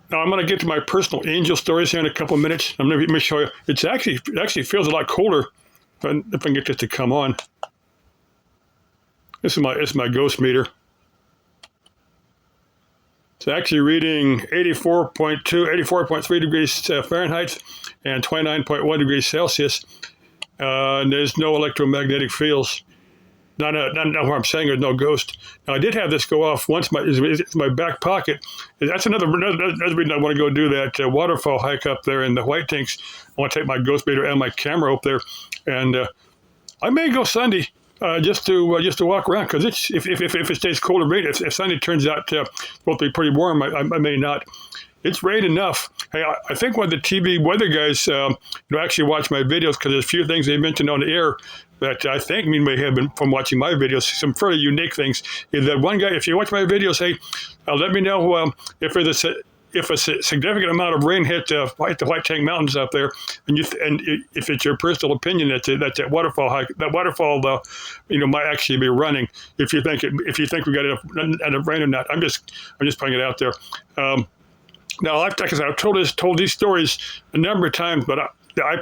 Now I'm going to get to my personal angel stories here in a couple of minutes. Let me show you. It actually feels a lot colder if I can get this to come on. This is my ghost meter. It's actually reading 84.3 degrees Fahrenheit and 29.1 degrees Celsius. And there's no electromagnetic fields. Not where I'm saying there's no ghost. Now, I did have this go off once. It's my back pocket. That's another reason I want to go do that waterfall hike up there in the White Tanks. I want to take my ghost meter and my camera up there, and I may go Sunday just to walk around, because if it stays cold or rain, if Sunday turns out to be pretty warm, I may not. It's rained enough. Hey, I think one of the TV weather guys, actually watch my videos, because there's a few things they mentioned on the air that I think may have been from watching my videos. Some fairly unique things. Is that one guy, if you watch my videos, hey, let me know if a significant amount of rain hit the White Tank Mountains up there, and if it's your personal opinion that waterfall hike, might actually be running. If you think we got enough rain or not, I'm just putting it out there. Now, like I said, I've told these stories a number of times, but I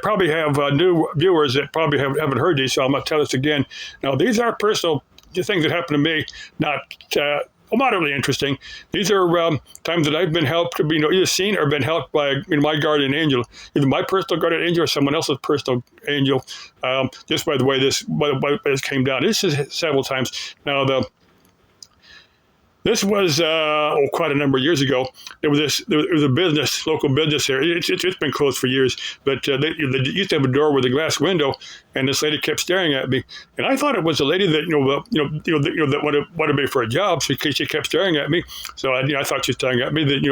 probably have new viewers that probably haven't heard these, so I'm going to tell this again. Now, these are personal things that happened to me, not moderately interesting. These are times that I've been helped, either seen or been helped by my guardian angel, either my personal guardian angel or someone else's personal angel. Just by the way this came down. This is several times. Now, this was quite a number of years ago. There was a local business here. It's been closed for years, but they used to have a door with a glass window, and this lady kept staring at me, and I thought it was a lady that that wanted me for a job. She kept staring at me, so I thought she was staring at me. That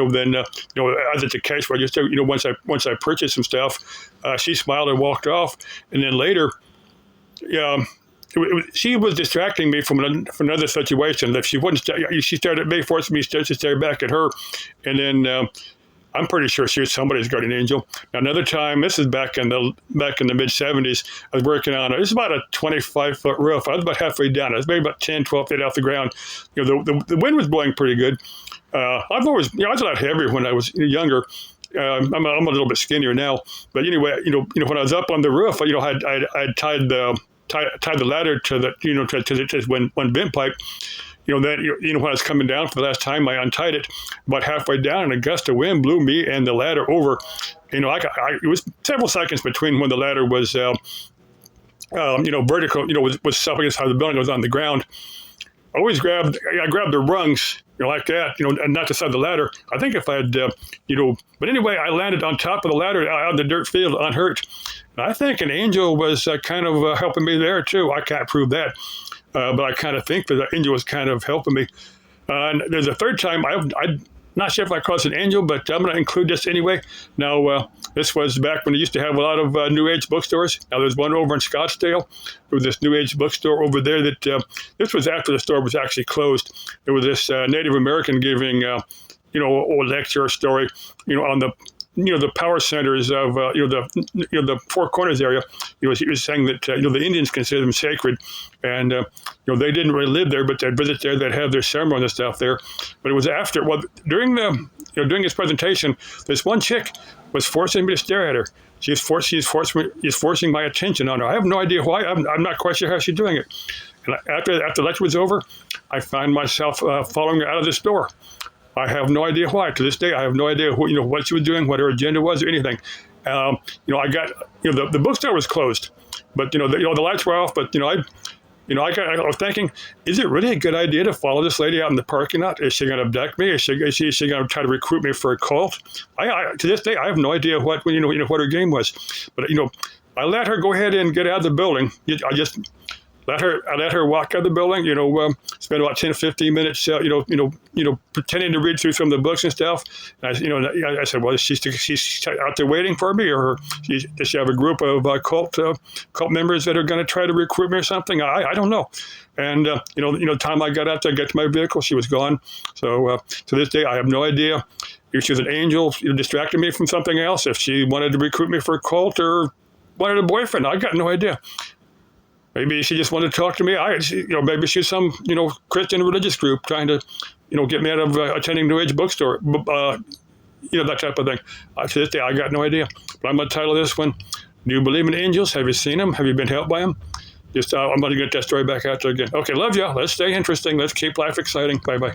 I was at the cash register. Once I purchased some stuff, she smiled and walked off, and then later, she was distracting me from another situation. If she wouldn't, she stared at me, forced me to stare back at her, and then I'm pretty sure she was somebody's guardian angel. Now, another time, this is back in the mid '70s. I was working on it's about a 25-foot roof. I was about halfway down. I was maybe about 10, 12 feet off the ground. The wind was blowing pretty good. I was a lot heavier when I was younger. I'm a little bit skinnier now, but anyway, when I was up on the roof, I tied the ladder to the one vent pipe. When I was coming down for the last time, I untied it about halfway down, and a gust of wind blew me and the ladder over. It was several seconds between when the ladder was vertical, was up against how the building was on the ground. I grabbed the rungs, like that, and not the side of the ladder. I think if I had, but anyway, I landed on top of the ladder out in the dirt field unhurt. And I think an angel was kind of helping me there too. I can't prove that, but I kind of think that the angel was kind of helping me. And there's a third time, I'm not sure if I call it an angel, but I'm going to include this anyway. Now, this was back when they used to have a lot of New Age bookstores. Now, there's one over in Scottsdale. There was this New Age bookstore over there that, this was after the store was actually closed. There was this Native American giving, a lecture or story, on the power centers of, the Four Corners area. He was saying that, the Indians consider them sacred, and, they didn't really live there, but they'd visit there, they'd have their ceremony and stuff there. But it was during his presentation, this one chick was forcing me to stare at her. She's forcing my attention on her. I have no idea why. I'm not quite sure how she's doing it. And after the lecture was over, I find myself following her out of the store. I have no idea why. To this day, I have no idea what she was doing, what her agenda was, or anything. I got the bookstore was closed, but the lights were off. But I was thinking, is it really a good idea to follow this lady out in the parking lot? Is she going to abduct me? Is she going to try to recruit me for a cult? To this day, I have no idea what her game was. But I let her go ahead and get out of the building. I just let her walk out of the building. Spend about 10 to 15 minutes. Pretending to read through some of the books and stuff. And I said, well, she's out there waiting for me, or does she have a group of cult members that are going to try to recruit me or something? I don't know. And the time I got out there, got to my vehicle, she was gone. So to this day, I have no idea if she was an angel, distracting me from something else. If she wanted to recruit me for a cult or wanted a boyfriend, I got no idea. Maybe she just wanted to talk to me. Maybe she's some, Christian religious group trying to, get me out of attending New Age bookstore. that type of thing. To this day, I got no idea. But I'm going to title this one, Do You Believe in Angels? Have you seen them? Have you been helped by them? I'm going to get that story back out there again. Okay, love y'all. Let's stay interesting. Let's keep life exciting. Bye-bye.